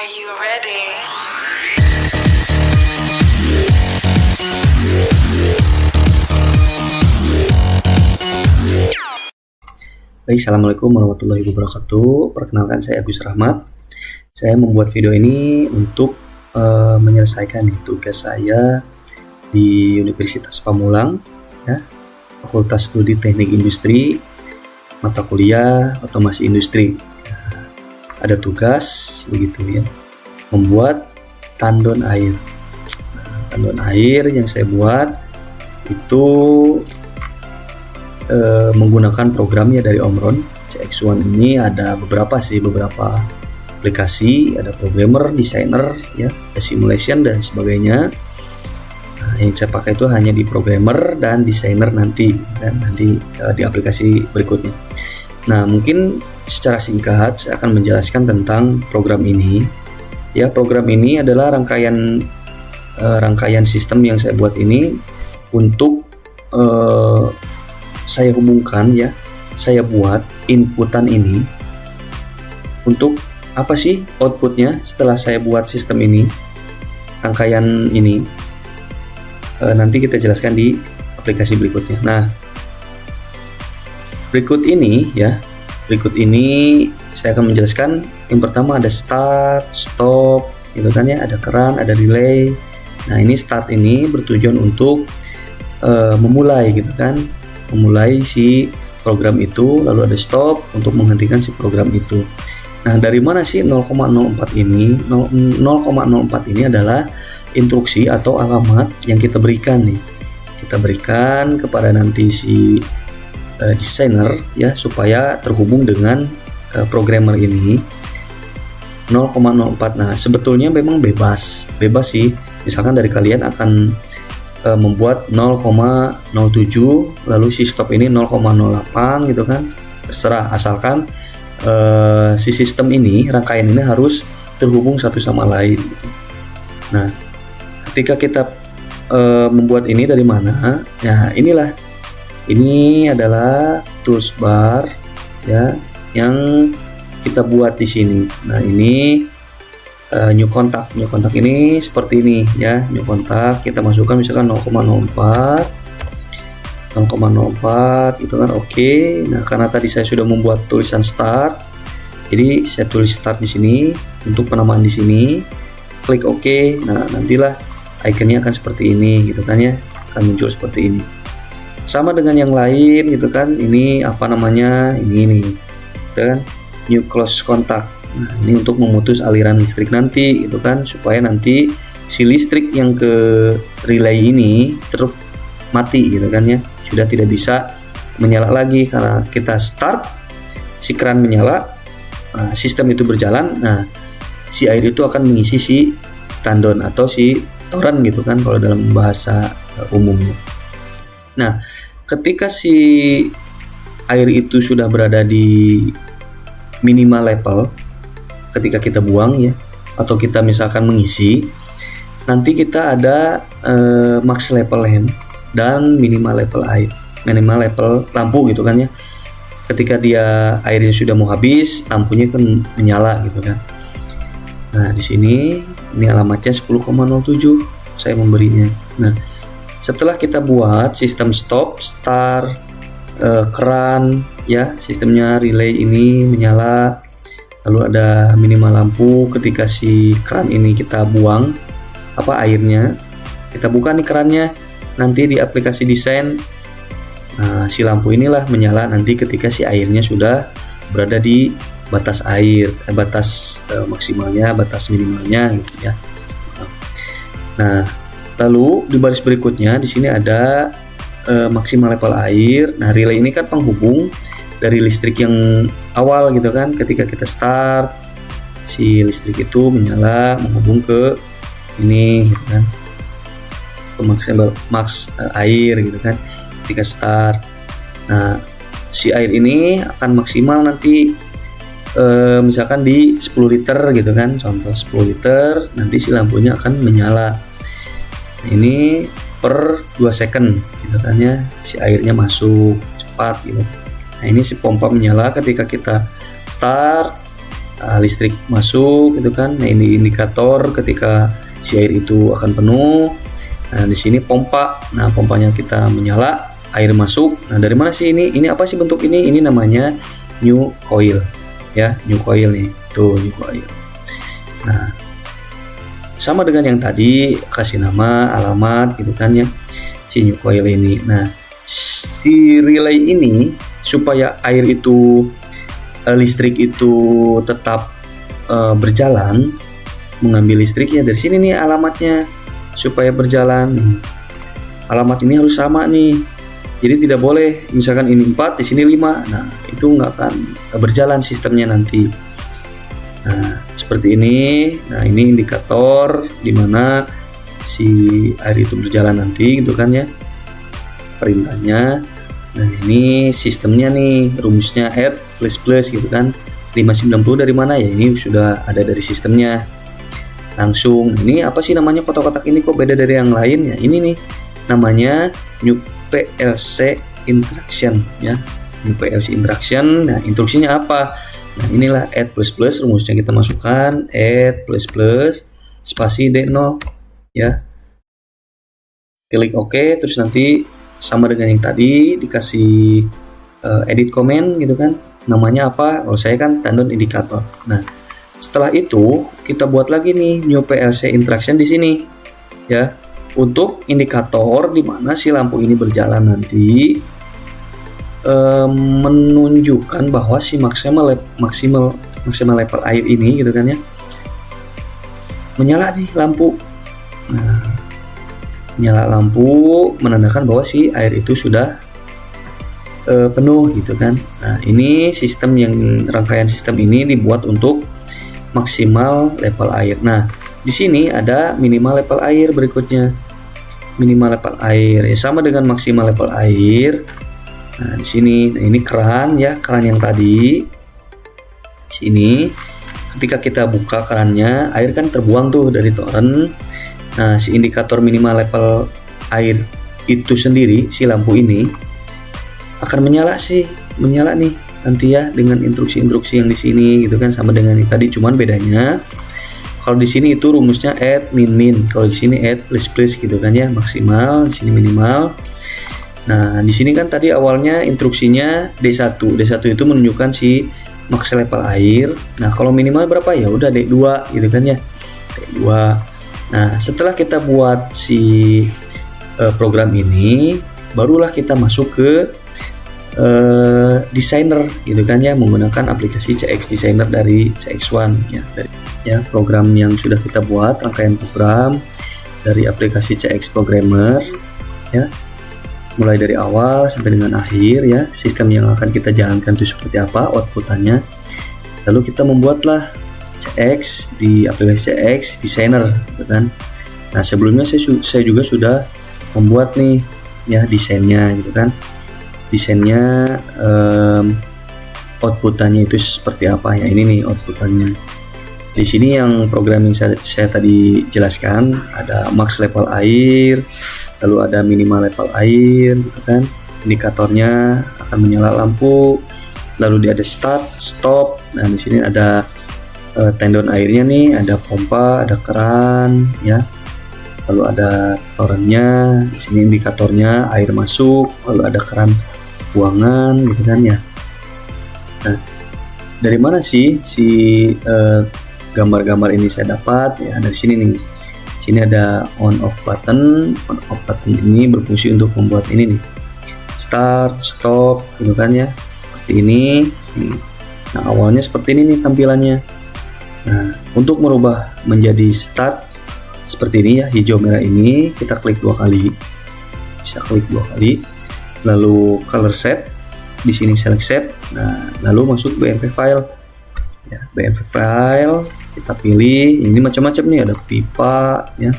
Are you ready? Baik, Assalamualaikum warahmatullahi wabarakatuh. Perkenalkan, saya Agus Rahmat. Saya membuat video ini untuk menyelesaikan tugas saya di Universitas Pamulang, ya, Fakultas Studi Teknik Industri, mata kuliah Otomasi Industri. Ada tugas begitu ya, membuat tandon air. Tandon air yang saya buat itu menggunakan programnya dari Omron CX1. Ini ada beberapa aplikasi, ada programmer, designer, ya, ada simulation dan sebagainya. Nah, yang saya pakai itu hanya di programmer dan designer nanti di aplikasi berikutnya. Nah, mungkin secara singkat saya akan menjelaskan tentang program ini. Ya, program ini adalah rangkaian sistem yang saya buat ini untuk saya hubungkan, ya, saya buat inputan ini untuk apa sih outputnya setelah saya buat sistem ini, rangkaian ini. Nanti kita jelaskan di aplikasi berikutnya. Nah, berikut ini saya akan menjelaskan. Yang pertama ada start, stop, gitu kan ya, ada keran, ada relay. Nah, ini start ini bertujuan untuk memulai, gitu kan, memulai si program itu, lalu ada stop untuk menghentikan si program itu. Nah, dari mana sih 0,04 ini? 0,04 ini adalah instruksi atau alamat yang kita berikan nih. Kita berikan kepada nanti si desainer, ya, supaya terhubung dengan programmer ini. 0,04. Nah, sebetulnya memang bebas sih. Misalkan dari kalian akan membuat 0,07, lalu si stop ini 0,08 gitu kan, terserah, asalkan si sistem ini, rangkaian ini harus terhubung satu sama lain. Nah, ketika kita membuat ini dari mana? Nah, ini adalah tools bar, ya, yang kita buat di sini. Nah, ini new contact ini seperti ini, ya. New contact kita masukkan misalkan 0,04 itu kan, oke. Nah, karena tadi saya sudah membuat tulisan start, jadi saya tulis start di sini untuk penamaan di sini, klik oke. Nah, nantilah ikonnya akan seperti ini, gitu kan ya, akan muncul seperti ini. Sama dengan yang lain, gitu kan. Ini apa namanya, ini nih, gitu kan, new close contact. Nah, ini untuk memutus aliran listrik nanti, gitu kan, supaya nanti si listrik yang ke relay ini terus mati, gitu kan ya, sudah tidak bisa menyala lagi karena kita start, si keran menyala, sistem itu berjalan. Nah, si air itu akan mengisi si tandon atau si toren, gitu kan, kalau dalam bahasa umumnya. Nah, ketika si air itu sudah berada di minimal level, ketika kita buang, ya, atau kita misalkan mengisi, nanti kita ada max level lamp dan minimal level lampu, gitu kan ya. Ketika dia airnya sudah mau habis, lampunya kan menyala, gitu kan. Nah, di sini ini alamatnya 10,07 saya memberinya. Nah, setelah kita buat sistem stop, start, keran, ya, sistemnya relay ini menyala, lalu ada minimal lampu. Ketika si keran ini kita buang airnya, kita buka nih kerannya, nanti di aplikasi desain, nah, si lampu inilah menyala nanti ketika si airnya sudah berada di batas air, batas maksimalnya, batas minimalnya, gitu ya. Nah, lalu di baris berikutnya di sini ada maksimal level air. Nah, relay ini kan penghubung dari listrik yang awal, gitu kan. Ketika kita start, si listrik itu menyala menghubung ke ini, gitu kan, ke max air, gitu kan, ketika start. Nah, si air ini akan maksimal nanti misalkan di 10 liter, gitu kan, contoh 10 liter, nanti si lampunya akan menyala. Nah, ini per 2 second, gitu kan ya, si airnya masuk cepat, gitu. Nah, ini si pompa menyala ketika kita start, listrik masuk gitu kan. Nah, ini indikator ketika si air itu akan penuh. Nah, di sini pompa. Nah, pompanya kita menyala, air masuk. Nah, dari mana sih ini? Ini apa sih bentuk ini? Ini namanya new coil ya, new coil nih. Tuh, new coil. Nah, sama dengan yang tadi, kasih nama, alamat gitu kan ya, si new coil ini. Nah, si relay ini supaya air itu listrik itu tetap berjalan, mengambil listriknya dari sini nih alamatnya supaya berjalan. Alamat ini harus sama nih. Jadi tidak boleh misalkan ini 4 di sini 5. Nah, itu nggak akan berjalan sistemnya nanti. Nah, seperti ini. Nah, ini indikator di mana si air itu berjalan nanti gitu kan ya. Perintahnya. Nah, ini sistemnya nih, rumusnya add plus plus gitu kan. 590 dari mana ya? Ini sudah ada dari sistemnya. Langsung, ini apa sih namanya kotak-kotak ini kok beda dari yang lain ya? Ini nih namanya new PLC interaction ya. New PLC interaction. Nah, instruksinya apa? Nah, inilah add plus plus, rumusnya kita masukkan add plus plus spasi D0 ya. Klik OK, terus nanti sama dengan yang tadi dikasih edit comment gitu kan. Namanya apa? Kalau saya kan tandon indikator. Nah, setelah itu kita buat lagi nih new PLC interaction di sini ya, untuk indikator di mana si lampu ini berjalan nanti menunjukkan bahwa si maksimal level air ini gitu kan ya menyala nih lampu. Nah, menyala lampu menandakan bahwa si air itu sudah penuh gitu kan. Nah, ini sistem yang rangkaian sistem ini dibuat untuk maksimal level air. Nah, di sini ada minimal level air berikutnya. Minimal level air ya sama dengan maksimal level air. Nah, di sini, nah ini keran ya, keran yang tadi. Sini, ketika kita buka kerannya, air kan terbuang tuh dari toren. Nah, si indikator minimal level air itu sendiri, si lampu ini akan menyala nih nanti ya dengan instruksi-instruksi yang di sini gitu kan, sama dengan yang tadi, cuman bedanya kalau di sini itu rumusnya add min, kalau di sini add plus gitu kan ya, maksimal, di sini minimal. Nah, di sini kan tadi awalnya instruksinya D1 itu menunjukkan si max level air. Nah, kalau minimal berapa ya udah D2 gitu kan ya, D2. Nah, setelah kita buat si program ini, barulah kita masuk ke designer gitu kan ya, menggunakan aplikasi CX Designer dari CX1 ya, program yang sudah kita buat, rangkaian program dari aplikasi CX Programmer ya, mulai dari awal sampai dengan akhir ya, sistem yang akan kita jalankan itu seperti apa, outputannya. Lalu kita membuatlah CX di aplikasi CX Designer gitu kan. Nah, sebelumnya saya juga sudah membuat nih ya desainnya gitu kan. Desainnya outputannya itu seperti apa ya, ini nih outputannya. Di sini yang program yang saya tadi jelaskan, ada max level air, lalu ada minimal level air gitu kan. Indikatornya akan menyala lampu, lalu dia ada start, stop. Nah, di sini ada tendon airnya nih, ada pompa, ada keran ya. Lalu ada torennya, di sini indikatornya air masuk, lalu ada keran buangan gitu kan ya. Nah, dari mana sih si gambar-gambar ini saya dapat ya? Dari sini nih. Sini ada on off button. On off button ini berfungsi untuk membuat ini nih, start, stop gitu kan ya, seperti ini. Nah, awalnya seperti ini nih tampilannya. Nah, untuk merubah menjadi start seperti ini ya, hijau merah ini, kita klik 2 kali. Bisa klik 2 kali. Lalu color set, di sini select set. Nah, lalu masuk BMP file ya, BMP file kita pilih. Ini macam-macam nih, ada pipa ya,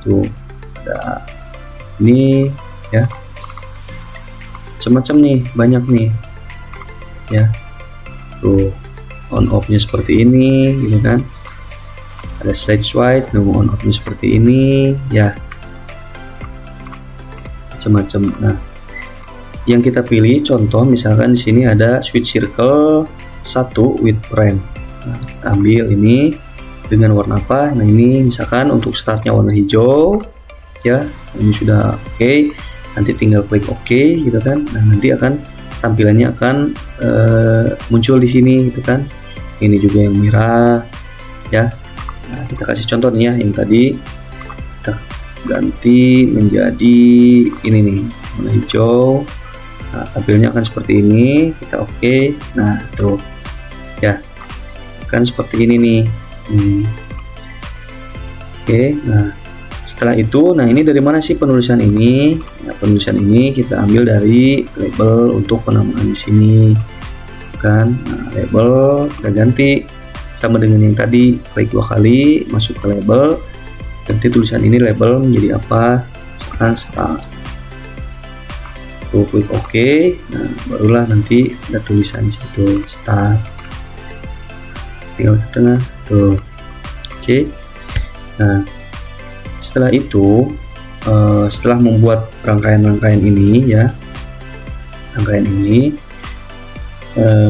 tuh ada ini ya, macam-macam nih, banyak nih ya. Tuh on off nya seperti ini gitu kan, ada slide switch, nunggu on off nya seperti ini ya, macam-macam. Nah, yang kita pilih contoh misalkan di sini ada switch circle 1 with prime. Nah, kita ambil ini dengan warna apa? Nah, ini misalkan untuk startnya warna hijau ya, ini sudah oke. Nanti tinggal klik OK gitu kan. Nah, nanti akan tampilannya akan muncul di sini gitu kan. Ini juga yang merah ya. Nah, kita kasih contoh nih ya, yang tadi kita ganti menjadi ini nih, warna hijau. Nah, tampilnya akan seperti ini. Kita OK. Nah, tuh ya, kan seperti ini nih. Oke, nah setelah itu, nah ini dari mana sih penulisan ini? Nah, penulisan ini kita ambil dari label untuk penamaan di sini, kan? Nah, label kita ganti sama dengan yang tadi, klik 2 kali, masuk ke label, ganti tulisan ini label menjadi apa? Misalkan start. Tuh, klik OK. Nah, barulah nanti ada tulisan di situ start. Tinggal ke tengah, tuh. Oke. Nah, setelah itu, setelah membuat rangkaian-rangkaian ini ya, rangkaian ini,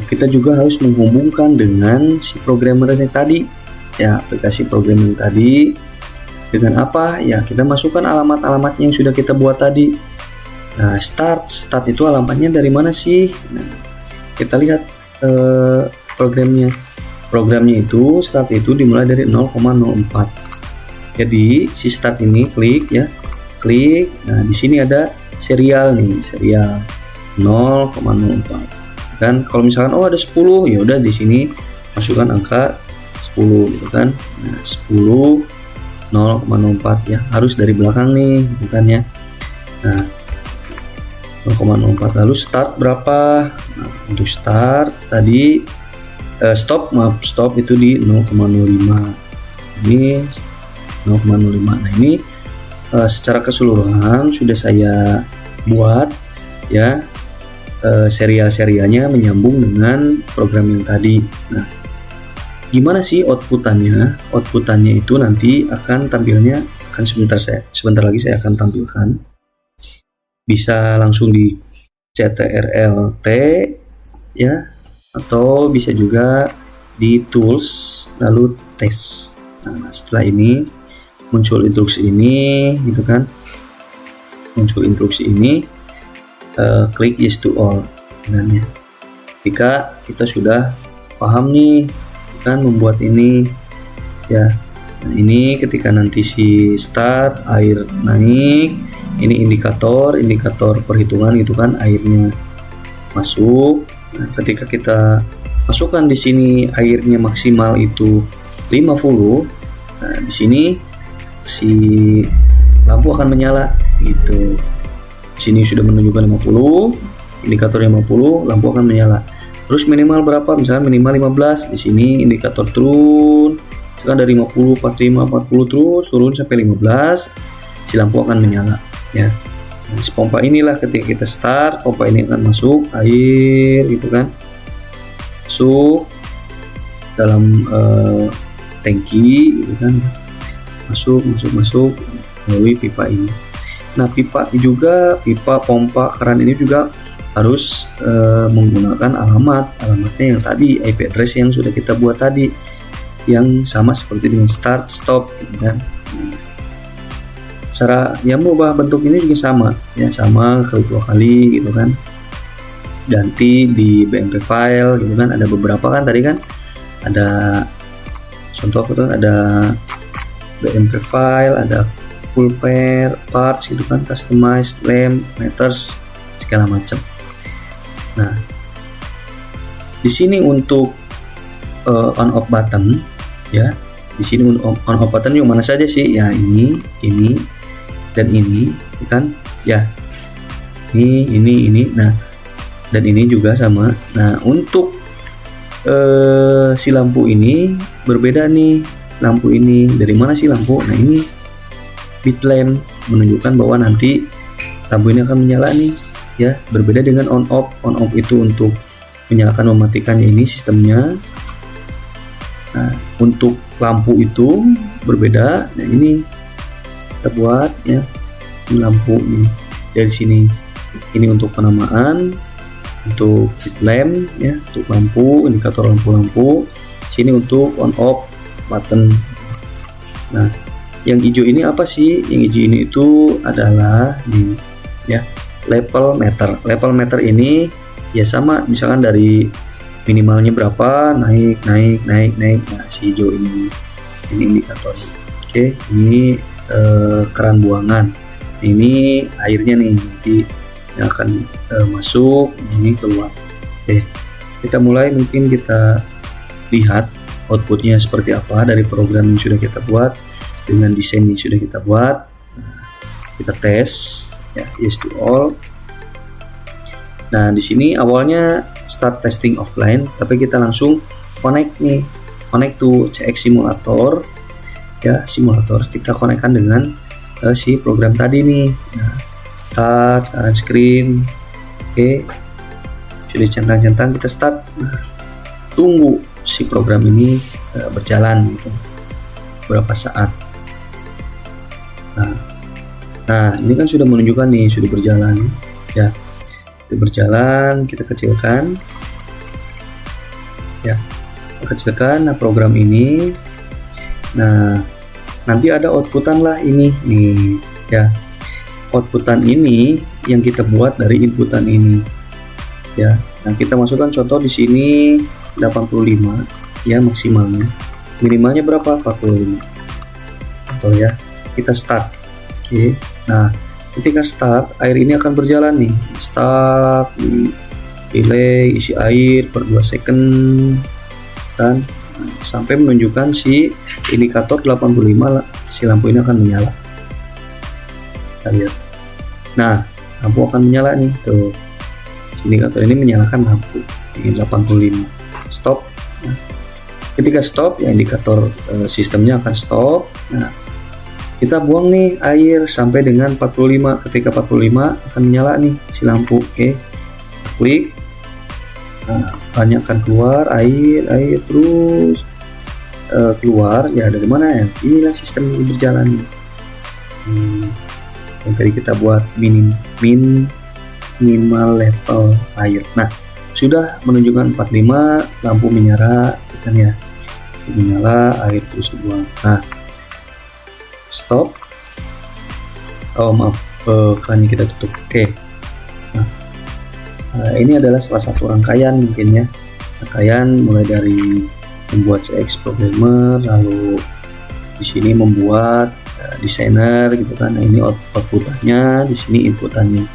kita juga harus menghubungkan dengan si programmer yang tadi, ya, aplikasi programmer tadi. Dengan apa? Ya, kita masukkan alamat-alamatnya yang sudah kita buat tadi. Nah, start itu alamatnya dari mana sih? Nah, kita lihat programnya. Programnya itu start itu dimulai dari 0,04. Jadi si start ini klik ya, klik. Nah, di sini ada serial nih, serial 0,04. Dan kalau misalkan ada 10, ya udah di sini masukkan angka 10 gitu kan. Nah, 10 0,04 ya, harus dari belakang nih gitu kan ya. Nah, 0,04. Lalu start berapa? Nah, untuk start tadi stop itu di 0,05. Ini 0,05. Nah, ini secara keseluruhan sudah saya buat ya, serial-serialnya menyambung dengan program yang tadi. Nah, gimana sih outputannya? Outputannya itu nanti akan tampilnya, akan sebentar lagi saya akan tampilkan. Bisa langsung di CTRL-T ya, atau bisa juga di tools lalu tes. Nah, setelah ini muncul instruksi ini gitu kan, muncul instruksi ini, klik yes to all dengan ya. Jika kita sudah paham nih kan membuat ini ya. Nah, ini ketika nanti si start air naik, ini indikator perhitungan gitu kan, airnya masuk. Nah, ketika kita masukkan di sini airnya maksimal itu 50. Nah, di sini si lampu akan menyala gitu. Di sini sudah menunjukkan 50, indikator 50, lampu akan menyala. Terus minimal berapa? Misalnya minimal 15. Di sini indikator turun. Sekarang dari 50, 45, 40 terus turun sampai 15, si lampu akan menyala ya. Nah, si pompa inilah ketika kita start, pompa ini akan masuk air gitu kan, masuk dalam tangki gitu kan, masuk melalui pipa ini. Nah, pipa pompa keran ini juga harus menggunakan alamatnya yang tadi, IP address yang sudah kita buat tadi, yang sama seperti dengan start stop gitu kan. Cara yang merubah bentuk ini juga sama ya, sama, klik 2 kali gitu kan, ganti di BMP file gitu kan. Ada beberapa kan tadi kan, ada contoh itu ada BMP file, ada full pair parts gitu kan, customize lamp meters segala macam. Nah, di sini untuk on off button ya, di sini on off button yang mana saja sih ya, ini dan ini kan ya, ini nah, dan ini juga sama. Nah, untuk si lampu ini berbeda nih, lampu ini dari mana sih lampu? Nah, ini bit lamp menunjukkan bahwa nanti lampu ini akan menyala nih ya, berbeda dengan on off itu untuk menyalakan mematikannya ini sistemnya. Nah, untuk lampu itu berbeda. Nah, ini kita buat ya, ini lampu nih dari sini, ini untuk penamaan, untuk lamp ya, untuk lampu, indikator lampu-lampu. Sini untuk on off button. Nah, yang hijau ini apa sih? Yang hijau ini itu adalah nih ya, level meter. Level meter ini ya sama, misalkan dari minimalnya berapa, naik. Nah, si hijau ini indikator. Oke, ini keran buangan. Ini airnya nih, nanti yang akan masuk, ini keluar. Oke, kita mulai, mungkin kita lihat outputnya seperti apa dari program yang sudah kita buat dengan desain yang sudah kita buat. Nah, kita tes ya, yes to all. Nah, di sini awalnya start testing offline, tapi kita langsung connect to CX simulator ya, simulator kita konekkan dengan si program tadi nih. Nah, start current screen. Oke, sudah centang-centang, kita start. Nah, tunggu si program ini berjalan gitu berapa saat. Nah, ini kan sudah menunjukkan nih, sudah berjalan ya, sudah berjalan. Kita kecilkan ya, kecilkan. Nah, program ini, nah nanti ada outputan lah ini nih ya, outputan ini yang kita buat dari inputan ini ya. Nah, kita masukkan contoh di sini 85 ya, maksimalnya. Minimalnya berapa? 45 atau ya. Kita start. Oke. Nah, ketika start, air ini akan berjalan nih. Start, delay, isi air per 2 second dan sampai menunjukkan si indikator 85, si lampu ini akan menyala. Kita lihat. Nah, lampu akan menyala nih, tuh. Indikator ini menyalakan lampu ini 85. Stop. Nah, ketika stop ya, indikator sistemnya akan stop. Nah, kita buang nih air sampai dengan 45. Ketika 45 akan menyala nih si lampu. Oke, klik. Nah, banyak akan keluar air terus keluar ya. Dari mana ya? Inilah sistem ini berjalan. Yang tadi kita buat minimal level air. Nah, sudah menunjukkan 45, lampu menyala kan ya, menyala, air terus dibuang. Nah, stop. Oh maaf, kerannya kita tutup. Oke. Nah, ini adalah salah satu rangkaian mungkin ya, rangkaian mulai dari membuat CX programmer, lalu di sini membuat desainer gitu kan. Nah, ini outputannya, di sini inputannya.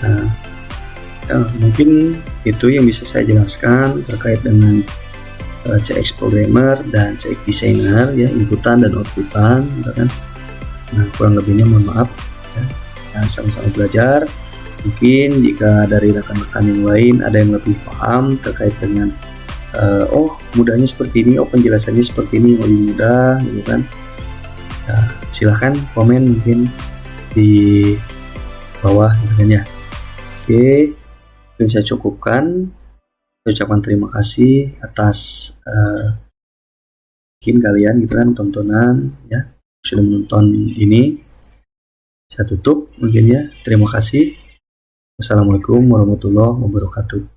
Nah, ya, mungkin itu yang bisa saya jelaskan terkait dengan CX programmer dan CX designer ya, inputan dan outputan gitu kan. Nah, kurang lebihnya mohon maaf ya. Nah, sama-sama belajar. Mungkin jika dari rekan-rekan yang lain ada yang lebih paham terkait dengan oh mudahnya seperti ini, oh penjelasannya seperti ini, lebih mudah gitu kan. Nah, silahkan komen mungkin di bawah gitu kan ya. Oke, mungkin saya cukupkan. Saya ucapkan terima kasih atas mungkin kalian gitu kan, tontonan ya, sudah menonton ini. Saya tutup mungkin ya. Terima kasih. Wassalamualaikum warahmatullahi wabarakatuh.